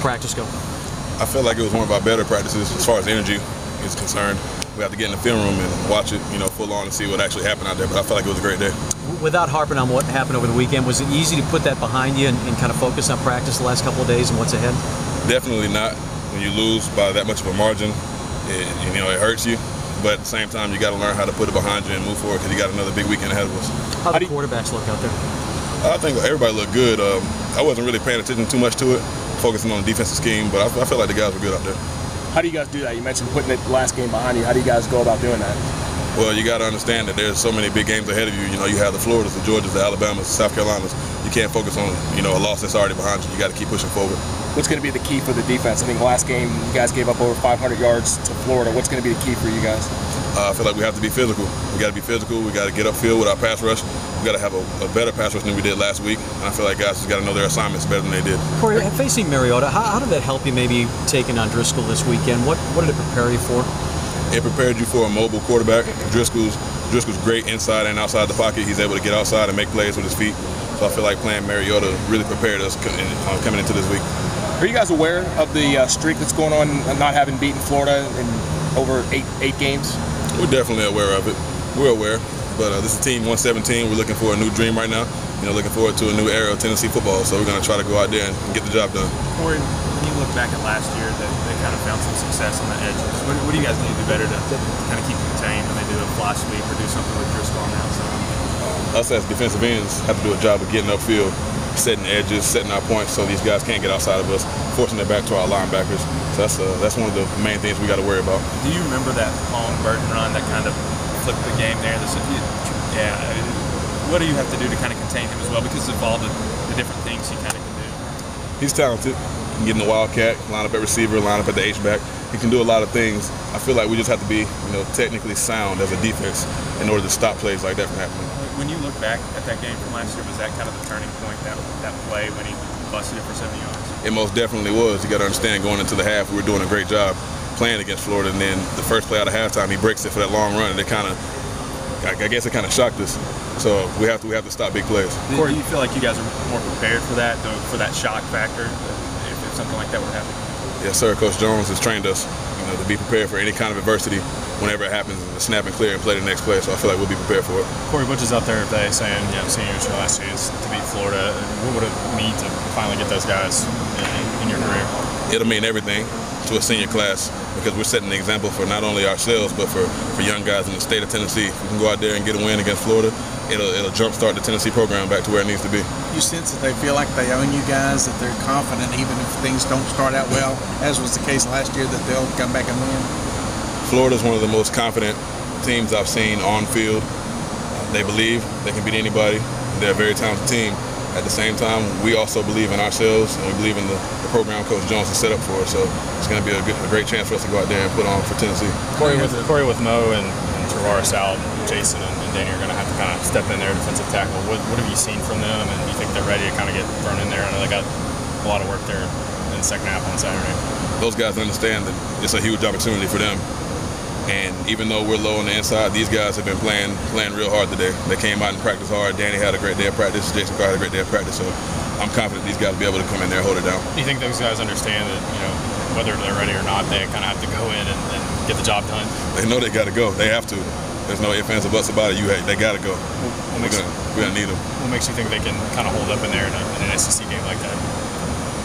practice go? I feel like it was one of our better practices as far as energy is concerned. We have to get in the film room and watch it, full on and see what actually happened out there. But I feel like it was a great day. Without harping on what happened over the weekend, was it easy to put that behind you and kind of focus on practice the last couple of days and what's ahead? Definitely not. When you lose by that much of a margin, it hurts you. But at the same time, you got to learn how to put it behind you and move forward because you got another big weekend ahead of us. How do quarterbacks look out there? I think everybody looked good. I wasn't really paying attention too much to it, focusing on the defensive scheme, but I feel like the guys were good out there. How do you guys do that? You mentioned putting the last game behind you. How do you guys go about doing that? Well, you got to understand that there's so many big games ahead of you. You have the Floridas, the Georgias, the Alabamas, the South Carolinas. You can't focus on, a loss that's already behind you. You got to keep pushing forward. What's going to be the key for the defense? I think last game you guys gave up over 500 yards to Florida. What's going to be the key for you guys? I feel like we have to be physical. We got to be physical. We got to get upfield with our pass rush. We got to have a better pass rush than we did last week. And I feel like guys just got to know their assignments better than they did. Corey, facing Mariota, how did that help you maybe taking on Driscoll this weekend? What did it prepare you for? It prepared you for a mobile quarterback. Driscoll's great inside and outside the pocket. He's able to get outside and make plays with his feet. So I feel like playing Mariota really prepared us coming into this week. Are you guys aware of the streak that's going on, not having beaten Florida in over eight games? We're definitely aware of it. We're aware. But this is Team 117. We're looking for a new dream right now. Looking forward to a new era of Tennessee football. So we're going to try to go out there and get the job done. Corey, when you look back at last year, they kind of found some success on the edges. What do you guys need to do better to kind of keep them contained when they do a fly sweep or do something with Driscoll on the outside? Us as defensive ends have to do a job of getting upfield, setting edges, setting our points so these guys can't get outside of us, forcing it back to our linebackers. So that's one of the main things we got to worry about. Do you remember that long Burton run that kind of flipped the game there? What do you have to do to kind of contain him as well because of all the different things he kind of can do? He's talented. He can get in the wildcat, line up at receiver, line up at the H-back. He can do a lot of things. I feel like we just have to be technically sound as a defense in order to stop plays like that from happening. When you look back at that game from last year, was that kind of the turning point, that play when he busted it for 70 yards? It most definitely was. You got to understand, going into the half, we were doing a great job playing against Florida, and then the first play out of halftime, he breaks it for that long run, and I guess it kind of shocked us. So we have to stop big plays. Corey, do you feel like you guys are more prepared for that shock factor if something like that would happen? Yes, sir. Coach Jones has trained us, to be prepared for any kind of adversity whenever it happens, and to snap and clear and play the next play. So I feel like we'll be prepared for it. Corey Butch is out there today saying, seeing you your last chance to beat Florida. What would it mean to finally get those guys in your career? It'll mean everything to a senior class because we're setting an example for not only ourselves but for young guys in the state of Tennessee. If we can go out there and get a win against Florida, it'll jumpstart the Tennessee program back to where it needs to be. You sense that they feel like they own you guys, that they're confident even if things don't start out well, as was the case last year, that they'll come back and win? Florida's one of the most confident teams I've seen on field. They believe they can beat anybody. They're a very talented team. At the same time, we also believe in ourselves and we believe in the program Coach Jones has set up for us. So it's going to be a great chance for us to go out there and put on for Tennessee. Corey, with Mo and Tavares out, Jason and Danny are going to have to kind of step in there, defensive tackle. What have you seen from them, and do you think they're ready to kind of get thrown in there? I know they got a lot of work there in the second half on Saturday. Those guys understand that it's a huge opportunity for them. And even though we're low on the inside, these guys have been playing real hard today. They came out and practiced hard. Danny had a great day of practice. Jason Carr had a great day of practice. So I'm confident these guys will be able to come in there and hold it down. Do you think those guys understand that, whether they're ready or not, they kind of have to go in and get the job done? They know they got to go. They have to. There's no ifs, ands, or buts about it. They got to go. We're going to need them. What makes you think they can kind of hold up in there in an SEC game like that?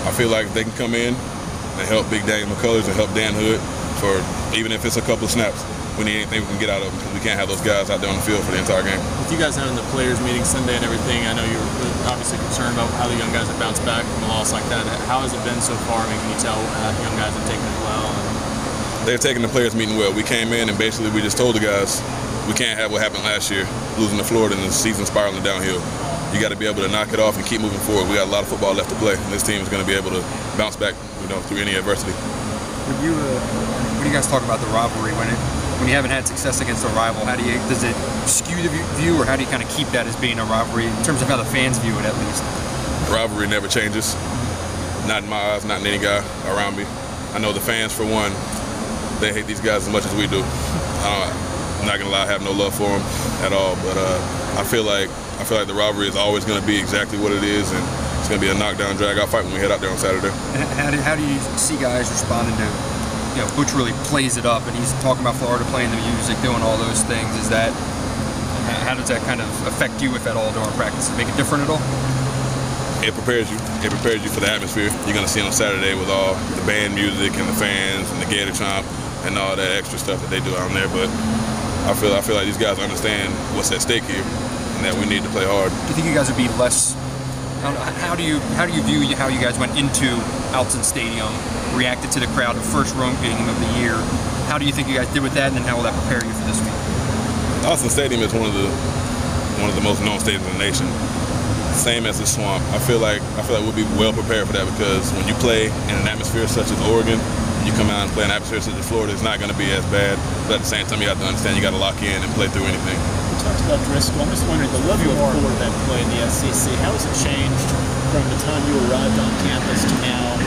I feel like they can come in and help Big Daniel McCullers and help Dan Hood for even if it's a couple of snaps. We need anything we can get out of them because we can't have those guys out there on the field for the entire game. With you guys having the players meeting Sunday and everything, I know you're obviously concerned about how the young guys have bounced back from a loss like that. How has it been so far? Can you tell how the young guys have taken it well? They've taken the players meeting well. We came in and basically we just told the guys we can't have what happened last year, losing to Florida and the season spiraling downhill. You got to be able to knock it off and keep moving forward. We got a lot of football left to play, and this team is going to be able to bounce back, through any adversity. When you guys talk about the rivalry, when you haven't had success against a rival, does it skew the view, or how do you kind of keep that as being a rivalry in terms of how the fans view it, at least? The rivalry never changes. Not in my eyes, not in any guy around me. I know the fans, for one, they hate these guys as much as we do. I'm not gonna lie, I have no love for them at all. But I feel like the rivalry is always gonna be exactly what it is, and it's going to be a knockdown, drag-out fight when we head out there on Saturday. And how do you see guys responding to, Butch really plays it up, and he's talking about Florida, playing the music, doing all those things. How does that kind of affect you, if at all, during practice? Does it make it different at all? It prepares you. It prepares you for the atmosphere. You're going to see on Saturday with all the band music and the fans and the Gator Chomp and all that extra stuff that they do out there. But I feel like these guys understand what's at stake here and that we need to play hard. Do you think you guys would be less? How do you view how you guys went into Autzen Stadium, reacted to the crowd, the first road game of the year? How do you think you guys did with that, and then how will that prepare you for this week? Autzen Stadium is one of the most known stadiums in the nation. Same as the Swamp. I feel like we'll be well prepared for that, because when you play in an atmosphere such as Oregon, you come out and play an atmosphere such as Florida, it's not going to be as bad. But at the same time, you have to understand you got to lock in and play through anything. We talked about Driscoll. I'm just wondering, the level of quarterback play in the SEC, how has it changed from the time you arrived on campus to now?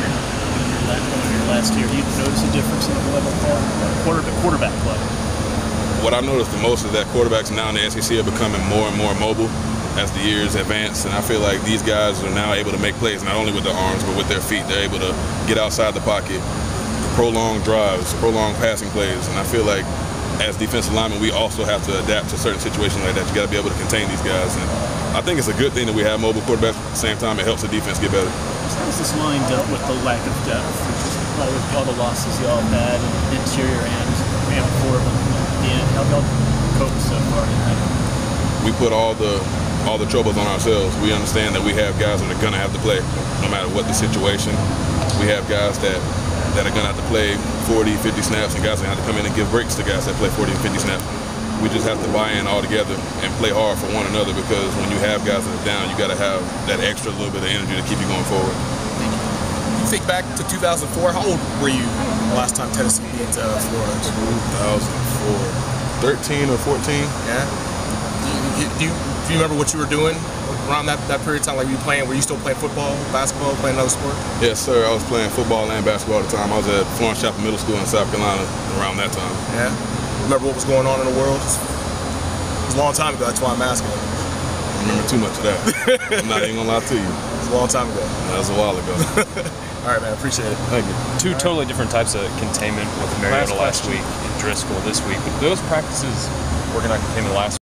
Last year, you notice a difference in the level of quarterback play? What I've noticed the most is that quarterbacks now in the SEC are becoming more and more mobile as the years advance, and I feel like these guys are now able to make plays not only with their arms but with their feet. They're able to get outside the pocket, prolonged drives, prolonged passing plays, and I feel like as defensive linemen we also have to adapt to certain situations like that. You got to be able to contain these guys, and I think it's a good thing that we have mobile quarterbacks. At the same time, it helps the defense get better. How is this line dealt with the lack of depth, probably with all the losses y'all have had in the interior and forward at the end? How y'all cope so far? We put all the troubles on ourselves. We understand that we have guys that are going to have to play no matter what the situation. We have guys that are going to have to play 40, 50 snaps, and guys that have to come in and give breaks to guys that play 40 and 50 snaps. We just have to buy in all together and play hard for one another, because when you have guys that are down, you got to have that extra little bit of energy to keep you going forward. You think back to 2004, how old were you the last time Tennessee beat Florida? 2004, 13 or 14. Yeah. Do you remember what you were doing around that period of time? Like, were you still playing football, basketball, playing another sport? Yes, sir. I was playing football and basketball at the time. I was at Florence Chapel Middle School in South Carolina around that time. Yeah. Remember what was going on in the world? It was a long time ago. That's why I'm asking. I remember too much of that. I'm not even gonna lie to you. It was a long time ago. That was a while ago. All right, man. Appreciate it. Thank you. Two totally different types of containment with Mariota last week and Driscoll this week. But those practices working on containment last